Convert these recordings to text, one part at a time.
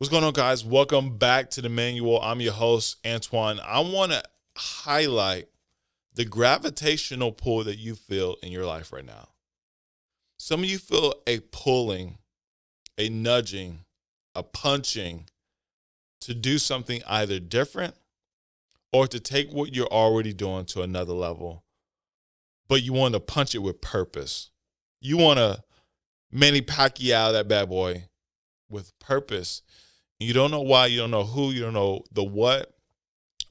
What's going on, guys? Welcome back to the manual. I'm your host, Antoine. I want to highlight the gravitational pull that you feel in your life right now. Some of you feel a pulling, a nudging, a punching to do something either different or to take what you're already doing to another level, but you want to punch it with purpose. You want to Manny Pacquiao that bad boy with purpose. You don't know why, you don't know who, you don't know the what,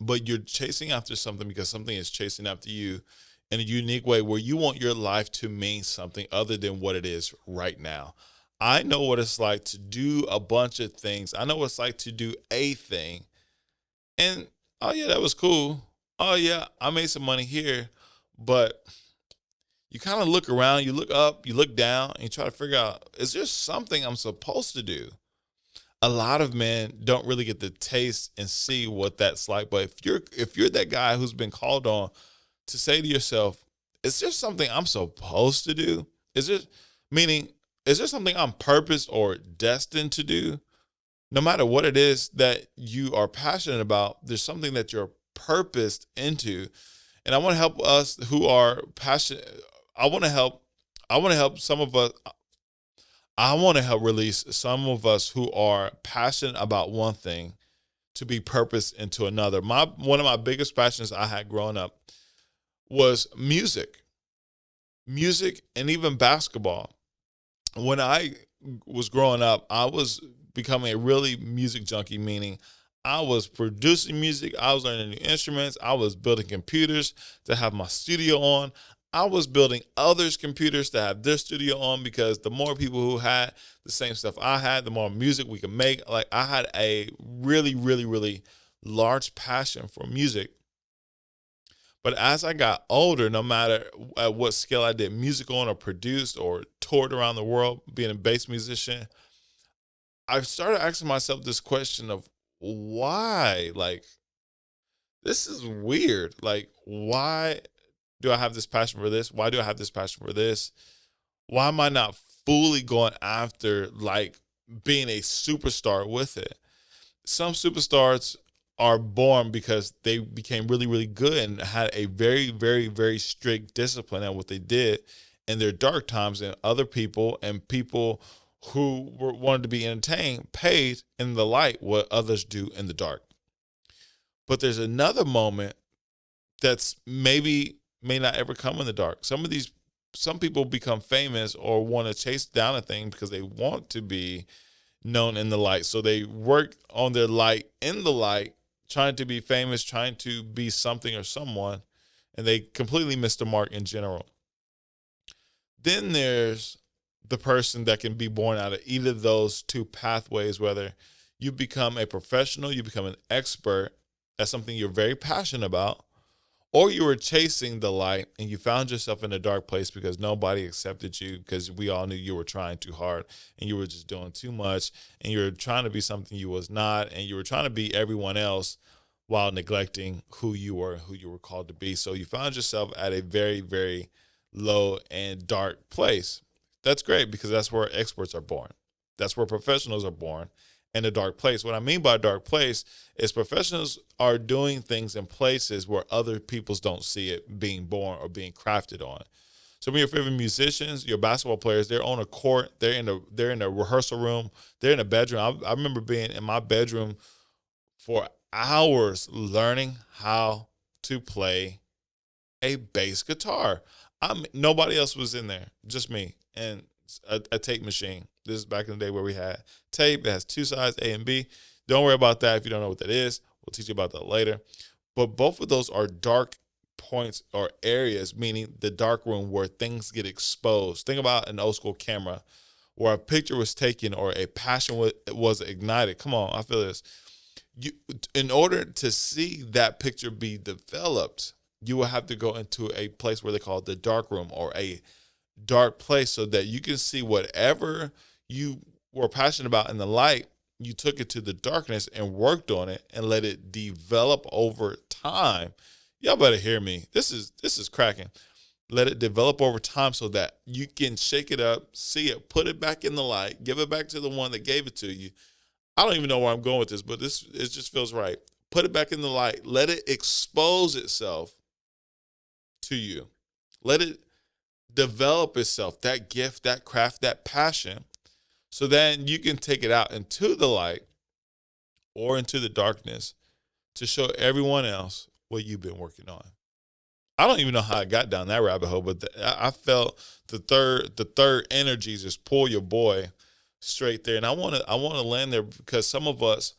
but you're chasing after something because something is chasing after you in a unique way where you want your life to mean something other than what it is right now. I know what it's like to do a bunch of things. I know what it's like to do a thing. And oh yeah, that was cool. Oh yeah, I made some money here. But you kind of look around, you look up, you look down, and you try to figure out, is there something I'm supposed to do? A lot of men don't really get to taste and see what that's like. But if you're that guy who's been called on to say to yourself, is there something I'm supposed to do? Is there Meaning, is there something I'm purposed or destined to do? No matter what it is that you are passionate about, there's something that you're purposed into. And I want to help us who are passionate. I want to help. I want to help some of us. I want to help release some of us who are passionate about one thing to be purposed into another. My One of my biggest passions I had growing up was music, and even basketball. When I was growing up, I was becoming a really music junkie, meaning I was producing music, I was learning new instruments, I was building computers to have my studio on. I was building others' computers to have their studio on because the more people who had the same stuff I had, the more music we could make. Like, I had a really, really, really large passion for music. But as I got older, no matter at what scale I did music on or produced or toured around the world being a bass musician, I started asking myself this question of why? Like, this is weird. Like, why do I have this passion for this? Why do I have this passion for this? Why am I not fully going after like being a superstar with it? Some superstars are born because they became really, really good and had a very, very, very strict discipline at what they did in their dark times. And other people and people who wanted to be entertained paid in the light what others do in the dark. But there's another moment that's maybe may not ever come in the dark. Some people become famous or want to chase down a thing because they want to be known in the light. So they work on their light in the light, trying to be famous, trying to be something or someone, and they completely miss the mark in general. Then there's the person that can be born out of either of those two pathways, whether you become a professional, you become an expert at something you're very passionate about, or you were chasing the light and you found yourself in a dark place because nobody accepted you because we all knew you were trying too hard and you were just doing too much and you were trying to be something you was not and you were trying to be everyone else while neglecting who you were called to be. So you found yourself at a very, very low and dark place. That's great because that's where experts are born. That's where professionals are born, in a dark place. What I mean by dark place is professionals are doing things in places where other peoples don't see it being born or being crafted on. Some of your favorite musicians, your basketball players, they're on a court, they're in a rehearsal room, they're in a bedroom. I remember being in my bedroom for hours learning how to play a bass guitar. Nobody else was in there, just me and a tape machine. This is back in the day where we had tape. It has two sides, A and B. Don't worry about that if you don't know what that is. We'll teach you about that later. But both of those are dark points or areas, meaning the dark room where things get exposed. Think about an old school camera where a picture was taken or a passion was ignited. Come on, I feel this. You, in order to see that picture be developed, you will have to go into a place where they call it the dark room or a dark place so that you can see whatever you were passionate about in the light. You took it to the darkness and worked on it and let it develop over time. Y'all better hear me. This is cracking. Let it develop over time so that you can shake it up, see it, put it back in the light, give it back to the one that gave it to you, I don't even know where I'm going with this, but this it just feels right. Put it back in the light. Let it expose itself to you. Let it develop itself, that gift, that craft, that passion, so then you can take it out into the light or into the darkness to show everyone else what you've been working on. I don't even know how I got down that rabbit hole, but I felt the third energy just pull your boy straight there, and I want to land there because some of us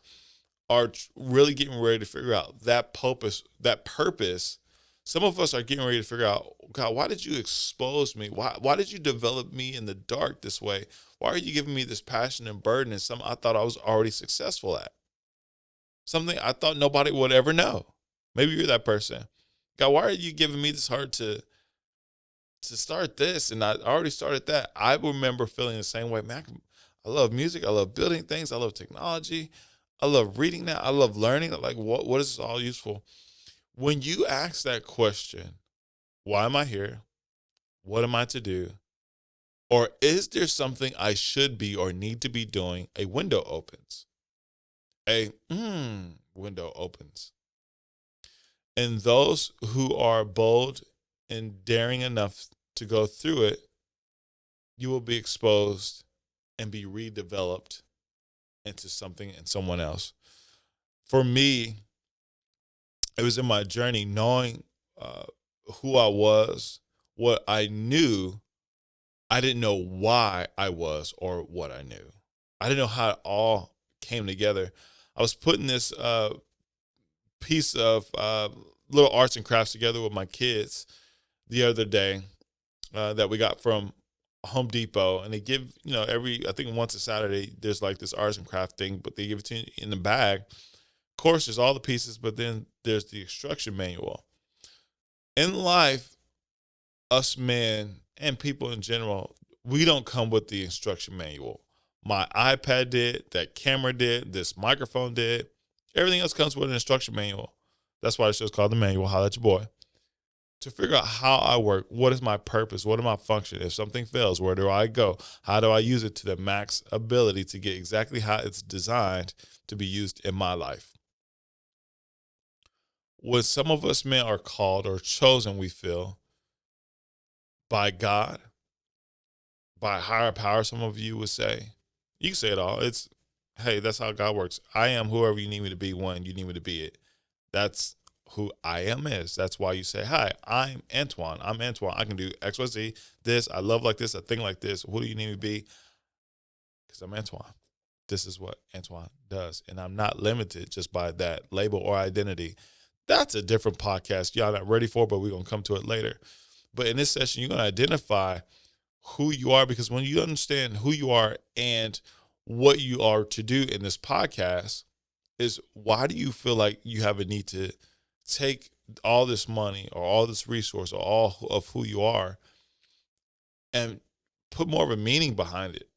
are really getting ready to figure out that purpose. That purpose. Some of us are getting ready to figure out, God, why did you expose me? Why did you develop me in the dark this way? Why are you giving me this passion and burden and something I thought I was already successful at? Something I thought nobody would ever know. Maybe you're that person. God, why are you giving me this heart to start this? And I already started that. I remember feeling the same way. Man, I love music. I love building things. I love technology. I love reading that. I love learning. Like, what is this all useful? When you ask that question, why am I here? What am I to do? Or is there something I should be or need to be doing? A window opens. Window opens. And those who are bold and daring enough to go through it, you will be exposed and be redeveloped into something and someone else. For me, it was in my journey knowing uh, who I was, what I knew. I didn't know why I was or what I knew. I didn't know how it all came together. I was putting this piece of little arts and crafts together with my kids the other day that we got from Home Depot, and they give every I think once a Saturday there's like this arts and craft thing, but they give it to you in the bag. Of course, there's all the pieces, but then there's the instruction manual. In life, us men and people in general, we don't come with the instruction manual. My iPad did, that camera did, this microphone did. Everything else comes with an instruction manual. That's why the show's called The Manual. Holla at your boy. To figure out how I work, what is my purpose, what am I function? If something fails, where do I go? How do I use it to the max ability to get exactly how it's designed to be used in my life? When some of us men are called or chosen, we feel, by God, by higher power, some of you would say. You can say it all. It's, hey, that's how God works. I am whoever you need me to be when you need me to be it. That's who I am is. That's why you say, hi, I'm Antoine. I'm Antoine. I can do X, Y, Z, this. I love like this. I think like this. Who do you need me to be? Because I'm Antoine. This is what Antoine does. And I'm not limited just by that label or identity. That's a different podcast y'all not ready for, but we're going to come to it later. But in this session, you're going to identify who you are, because when you understand who you are and what you are to do in this podcast is, why do you feel like you have a need to take all this money or all this resource or all of who you are and put more of a meaning behind it?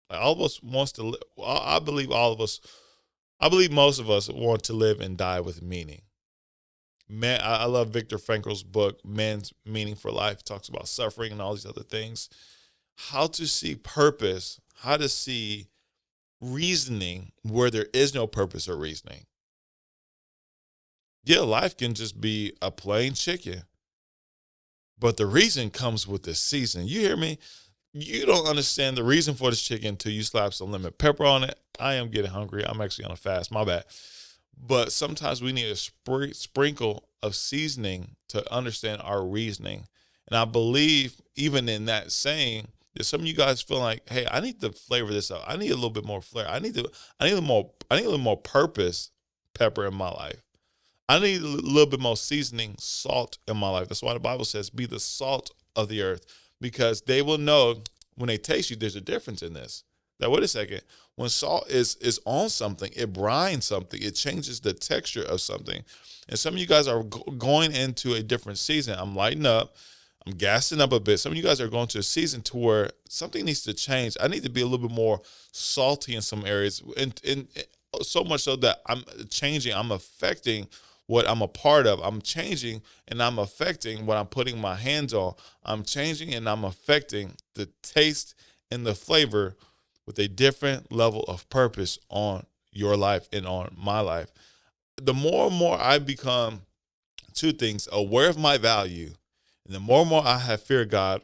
Like, all of us wants to live. I believe all of us, I believe most of us want to live and die with meaning. Man, I love Viktor Frankl's book, Man's Meaning for Life. It talks about suffering and all these other things. How to see purpose, how to see reasoning where there is no purpose or reasoning. Yeah, life can just be a plain chicken, but the reason comes with the season. You hear me? You don't understand the reason for this chicken until you slap some lemon pepper on it. I am getting hungry. I'm actually on a fast. My bad. But sometimes we need a sprinkle of seasoning to understand our reasoning. And I believe even in that saying, that some of you guys feel like, hey, I need to flavor this up. I need a little bit more flavor. I need a little more purpose pepper in my life. I need a little bit more seasoning, salt in my life. That's why the Bible says, be the salt of the earth, because they will know when they taste you, there's a difference in this. Now, wait a second. When salt is on something, it brines something. It changes the texture of something. And some of you guys are going into a different season. I'm lighting up. I'm gassing up a bit. Some of you guys are going to a season to where something needs to change. I need to be a little bit more salty in some areas, and so much so that I'm changing. I'm affecting what I'm a part of. I'm changing and I'm affecting what I'm putting my hands on. I'm changing and I'm affecting the taste and the flavor with a different level of purpose on your life and on my life. The more and more I become two things, aware of my value, and the more I have feared God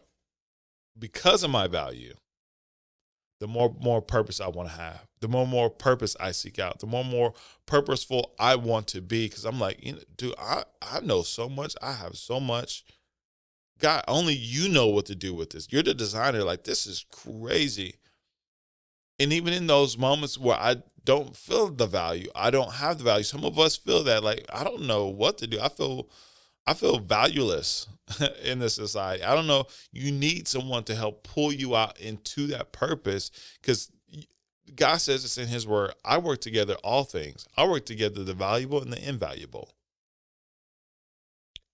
because of my value, the more purpose I want to have, the more purpose I seek out, the more purposeful I want to be. Because I'm like, dude, I know so much. I have so much. God, only you know what to do with this. You're the designer. Like, this is crazy. And even in those moments where I don't feel the value, I don't have the value. Some of us feel that, like, I don't know what to do. I feel valueless in this society. I don't know. You need someone to help pull you out into that purpose, because God says it's in his word. I work together all things. I work together the valuable and the invaluable.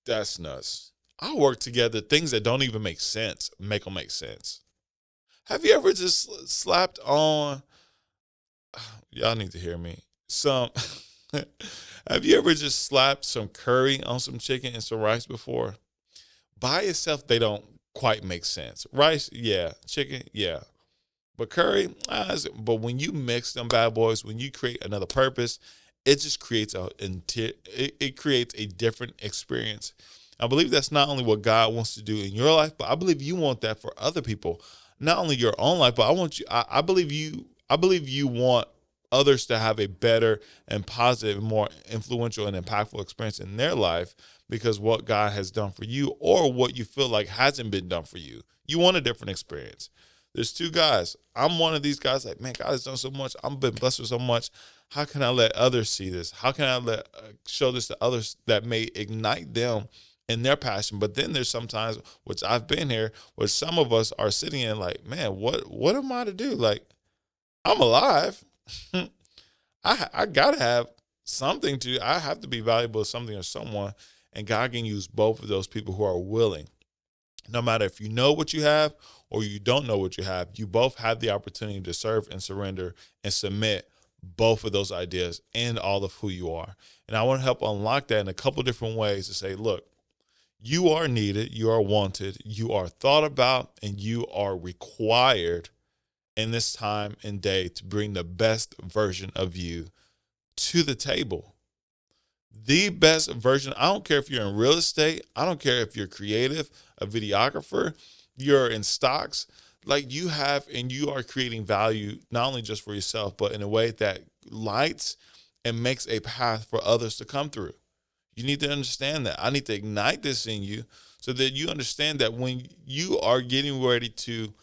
That's nuts. I work together things that don't even make sense, make them make sense. Have you ever just slapped on, y'all need to hear me, some, have you ever just slapped some curry on some chicken and some rice before? By itself, they don't quite make sense. Rice, yeah. Chicken, yeah. But curry, but when you mix them bad boys, when you create another purpose, it just creates it creates a different experience. I believe that's not only what God wants to do in your life, but I believe you want that for other people. Not only your own life, but I want you. I believe you. I believe you want others to have a better and positive, more influential and impactful experience in their life because what God has done for you, or what you feel like hasn't been done for you. You want a different experience. There's two guys. I'm one of these guys, like, man, God has done so much. I've been blessed with so much. How can I let others see this? How can I show this to others that may ignite them in their passion? But then there's sometimes, which I've been here, where some of us are sitting in like, man, what am I to do? Like, I'm alive. I gotta have something to. I have to be valuable to something or someone, and God can use both of those people who are willing. No matter if you know what you have or you don't know what you have, you both have the opportunity to serve and surrender and submit both of those ideas and all of who you are. And I want to help unlock that in a couple different ways to say, look, you are needed, you are wanted, you are thought about, and you are required in this time and day to bring the best version of you to the table. The best version. I don't care if you're in real estate. I don't care if you're creative, a videographer, you're in stocks. Like, you have, and you are creating value not only just for yourself, but in a way that lights and makes a path for others to come through. You need to understand that. I need to ignite this in you so that you understand that when you are getting ready to,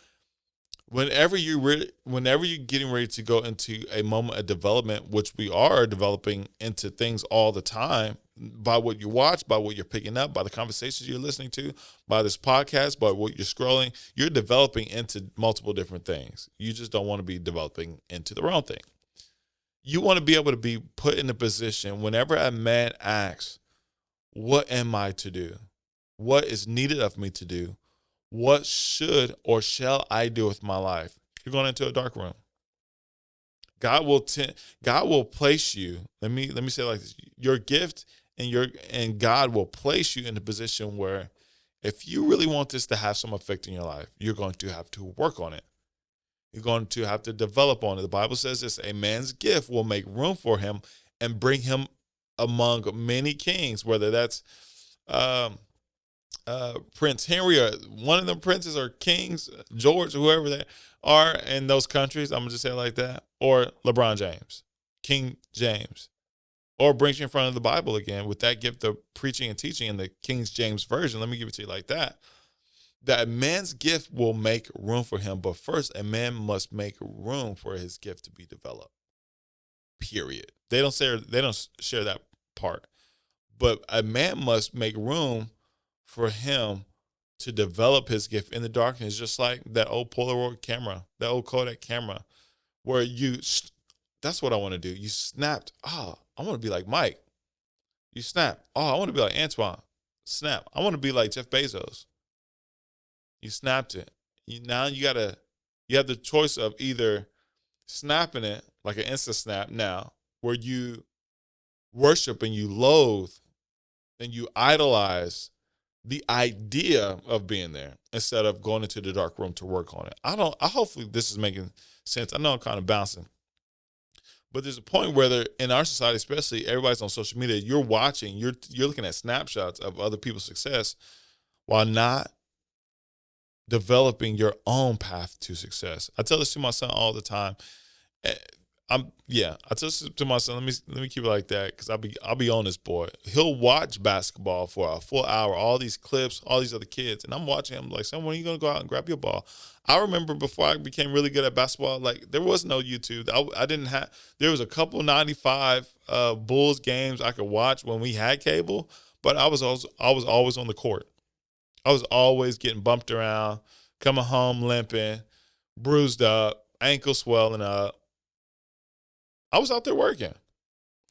whenever you're getting ready to go into a moment of development, which we are developing into things all the time, by what you watch, by what you're picking up, by the conversations you're listening to, by this podcast, by what you're scrolling, you're developing into multiple different things. You just don't want to be developing into the wrong thing. You want to be able to be put in a position whenever a man asks, what am I to do? What is needed of me to do? What should or shall I do with my life? You're going into a dark room. God will place you. Let me say it like this. Your gift and God will place you in a position where, if you really want this to have some effect in your life, you're going to have to work on it. You're going to have to develop on it. The Bible says this: a man's gift will make room for him and bring him among many kings, whether that's um, Prince Henry, or one of them princes or kings, George, whoever they are in those countries. I'm gonna just say it like that. Or LeBron James, King James, or brings you in front of the Bible again with that gift of preaching and teaching in the King James version. Let me give it to you like that. That man's gift will make room for him, but first a man must make room for his gift to be developed. Period. They don't share that part, but a man must make room for him to develop his gift in the darkness, just like that old Polaroid camera, that old Kodak camera, where that's what I want to do. You snapped. I want to be like Mike. You snap. I want to be like Antoine. Snap. I want to be like Jeff Bezos. You snapped it. Now you have the choice of either snapping it like an Insta snap now, where you worship and you loathe and you idolize the idea of being there instead of going into the dark room to work on it. Hopefully this is making sense. I know I'm kind of bouncing, But there's a point where in our society, especially everybody's on social media, you're watching, you're looking at snapshots of other people's success while not developing your own path to success. I tell this to my son all the time. Eh, I tell this to my son. Let me keep it like that because I'll be on this boy. He'll watch basketball for a full hour, all these clips, all these other kids, and I'm watching him like, son, when are you gonna go out and grab your ball? I remember before I became really good at basketball, like there was no YouTube. I didn't have. There was a couple '95 Bulls games I could watch when we had cable, but I was always on the court. I was always getting bumped around, coming home limping, bruised up, ankle swelling up. I was out there working.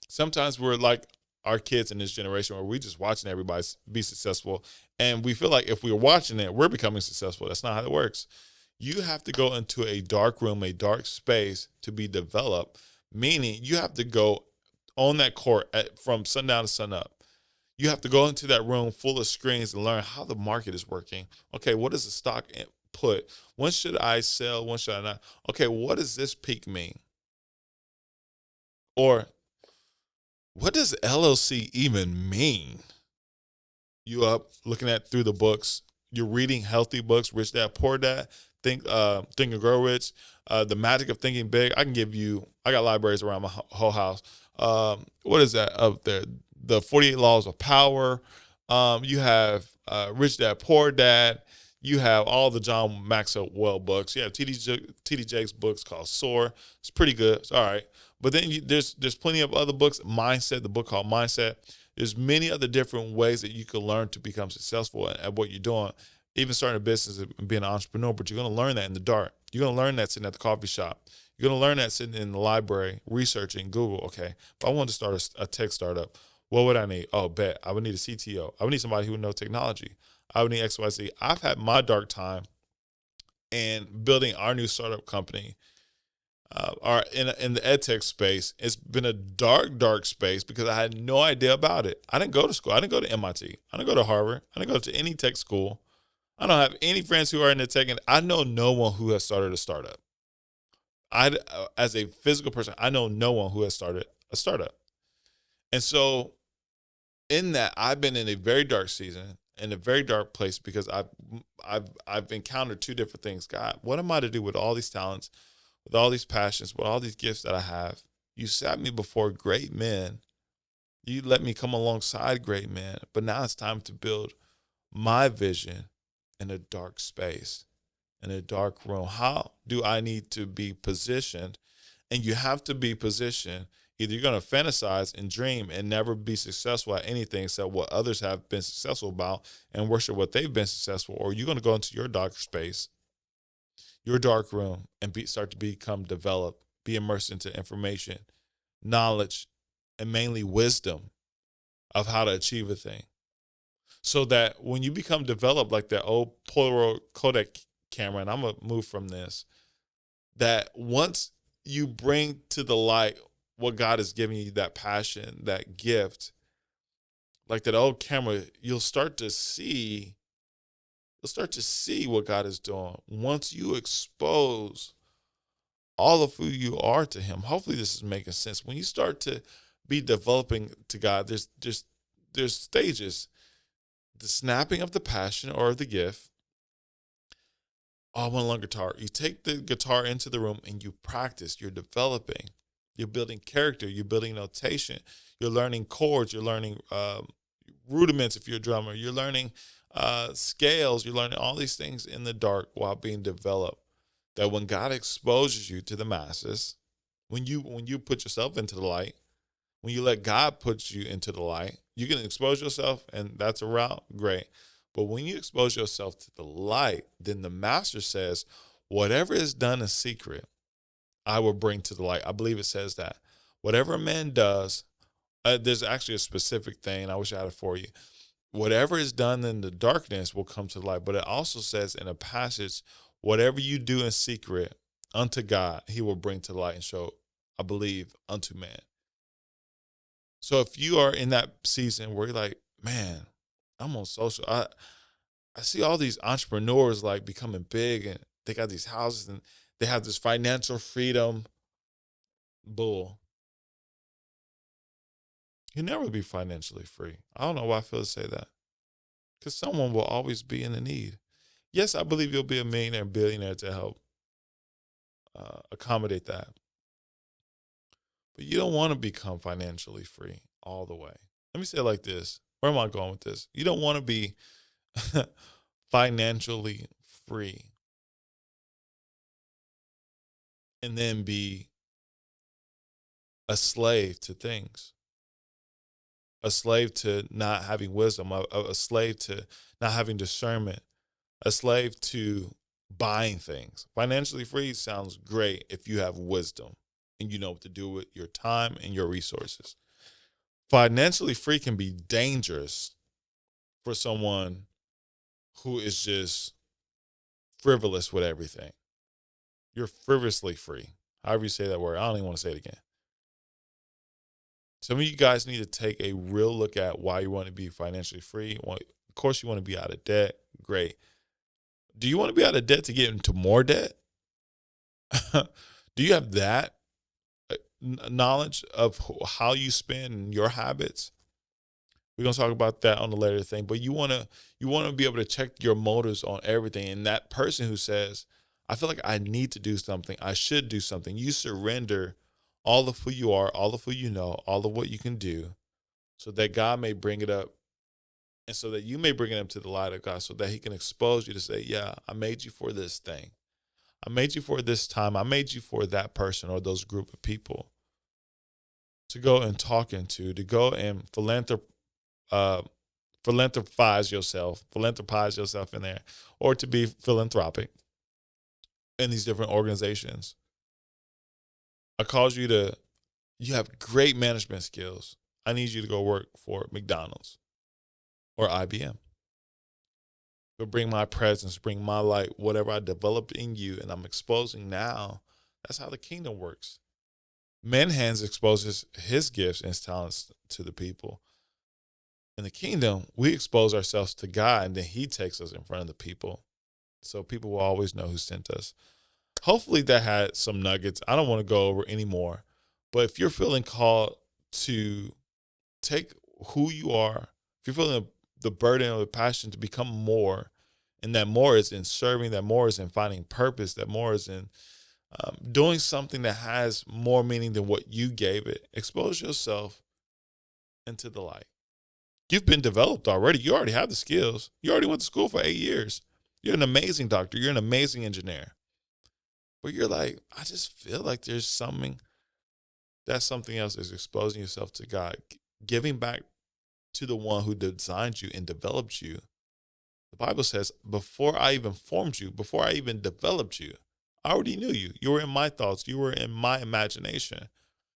Sometimes we're like our kids in this generation where we just watching everybody be successful. And we feel like if we're watching it, we're becoming successful. That's not how it works. You have to go into a dark room, a dark space to be developed, meaning you have to go on that court from sundown to sunup. You have to go into that room full of screens and learn how the market is working. Okay, what does the stock put? When should I sell? When should I not? Okay, what does this peak mean? Or what does LLC even mean? You up looking at through the books. You're reading healthy books, Rich Dad Poor Dad, Think and Grow Rich, The Magic of Thinking Big. I can give you. I got libraries around my whole house. What is that up there? The 48 Laws of Power. You have Rich Dad Poor Dad. You have all the John Maxwell books. You have TD Jakes books called Soar. It's pretty good. It's all right. But then there's plenty of other books. Mindset, the book called Mindset. There's many other different ways that you can learn to become successful at what you're doing, even starting a business and being an entrepreneur. But you're going to learn that in the dark. You're going to learn that sitting at the coffee shop. You're going to learn that sitting in the library, researching Google. Okay, if I wanted to start a tech startup, what would I need? Oh, bet I would need a CTO. I would need somebody who would know technology. I would need XYZ. I've had my dark time in building our new startup company in the ed tech space. It's been a dark space because I had no idea about it. I didn't go to school. I didn't go to MIT. I didn't go to Harvard. I didn't go to any tech school. I don't have any friends who are in the tech, and I know no one who has started a startup. As a physical person, I know no one who has started a startup. And so, in that, I've been in a very dark season, in a very dark place because I've encountered two different things. God, what am I to do with all these talents, with all these passions, with all these gifts that I have? You sat me before great men. You let me come alongside great men. But now it's time to build my vision in a dark space, in a dark room. How do I need to be positioned? And you have to be positioned. Either you're going to fantasize and dream and never be successful at anything except what others have been successful about and worship what they've been successful, or you're going to go into your dark space, your dark room, and start to become developed, be immersed into information, knowledge, and mainly wisdom of how to achieve a thing. So that when you become developed like that old Polaroid Kodak camera, and I'm going to move from this, that once you bring to the light what God has given you, that passion, that gift, like that old camera, you'll start to see what God is doing. Once you expose all of who you are to him. Hopefully this is making sense. When you start to be developing to God, there's stages. The snapping of the passion or the gift. Oh, I want to learn guitar. You take the guitar into the room and you practice. You're developing. You're building character. You're building notation. You're learning chords. You're learning rudiments if you're a drummer. You're learning scales. You're learning all these things in the dark while being developed. That when God exposes you to the masses, when you put yourself into the light, when you let God put you into the light, you can expose yourself, and that's a route, great. But when you expose yourself to the light, then the master says, whatever is done in secret, I will bring to the light. I believe it says that. Whatever a man does, there's actually a specific thing. I wish I had it for you. Whatever is done in the darkness will come to the light. But it also says in a passage, whatever you do in secret unto God, he will bring to light and show, I believe, unto man. So if you are in that season where you're like, man, I'm on social, I see all these entrepreneurs like becoming big and they got these houses and they have this financial freedom. Bull. You'll never be financially free. I don't know why I feel to say that. Because someone will always be in a need. Yes, I believe you'll be a millionaire, billionaire to help accommodate that. But you don't want to become financially free all the way. Let me say it like this. Where am I going with this? You don't want to be financially free and then be a slave to things, a slave to not having wisdom, a slave to not having discernment, a slave to buying things. Financially free sounds great if you have wisdom and you know what to do with your time and your resources. Financially free can be dangerous for someone who is just frivolous with everything. You're frivolously free. However you say that word. I don't even want to say it again. Some of you guys need to take a real look at why you want to be financially free. Of course, you want to be out of debt. Great. Do you want to be out of debt to get into more debt? Do you have that knowledge of how you spend your habits? We're gonna talk about that on the later thing. But you wanna be able to check your motives on everything. And that person who says, I feel like I need to do something, I should do something, you surrender all of who you are, all of who you know, all of what you can do, so that God may bring it up and so that you may bring it up to the light of God, so that he can expose you to say, yeah, I made you for this thing. I made you for this time. I made you for that person or those group of people to go and talk into, to go and uh, philanthropize yourself in there, or to be philanthropic in these different organizations. I cause you have great management skills. I need you to go work for McDonald's or IBM. But bring my presence, bring my light, whatever I developed in you and I'm exposing now. That's how the kingdom works. Man hands exposes his gifts and his talents to the people. In the kingdom, we expose ourselves to God and then he takes us in front of the people. So people will always know who sent us. Hopefully that had some nuggets. I don't want to go over any more. But if you're feeling called to take who you are, if you're feeling the burden or the passion to become more, and that more is in serving, that more is in finding purpose, that more is in doing something that has more meaning than what you gave it, expose yourself into the light. You've been developed already. You already have the skills. You already went to school for 8 years. You're an amazing doctor. You're an amazing engineer. But you're like, I just feel like there's something, that's something else, is exposing yourself to God, giving back to the one who designed you and developed you. The Bible says, before I even formed you, before I even developed you, I already knew you. You were in my thoughts. You were in my imagination.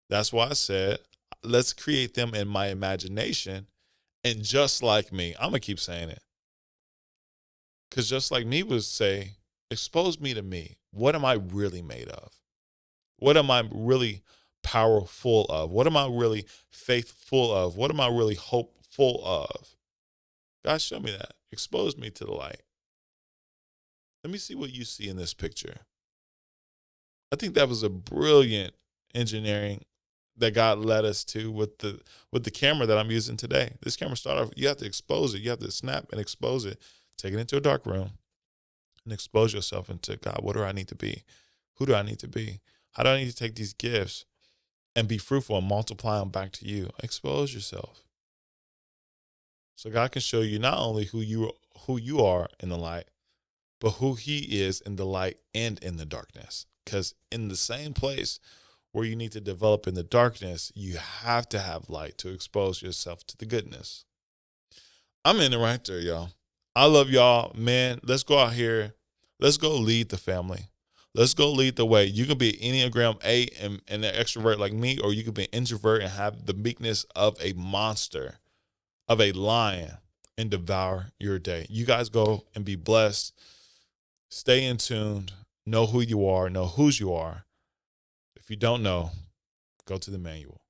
That's why I said, let's create them in my imagination. And just like me, I'm going to keep saying it. Because just like me would say, expose me to me. What am I really made of? What am I really powerful of? What am I really faithful of? What am I really hopeful of? God, show me that. Expose me to the light. Let me see what you see in this picture. I think that was a brilliant engineering that God led us to with the camera that I'm using today. This camera started off, you have to expose it. You have to snap and expose it. Take it into a dark room and expose yourself into, God, what do I need to be? Who do I need to be? How do I need to take these gifts and be fruitful and multiply them back to you? Expose yourself. So God can show you not only who you are in the light, but who he is in the light and in the darkness. Because in the same place where you need to develop in the darkness, you have to have light to expose yourself to the goodness. I'm in it right there, y'all. I love y'all, man. Let's go out here. Let's go lead the family. Let's go lead the way. You can be an Enneagram 8 and an extrovert like me, or you can be an introvert and have the meekness of a monster, of a lion, and devour your day. You guys go and be blessed. Stay in tuned. Know who you are. Know whose you are. If you don't know, go to the manual.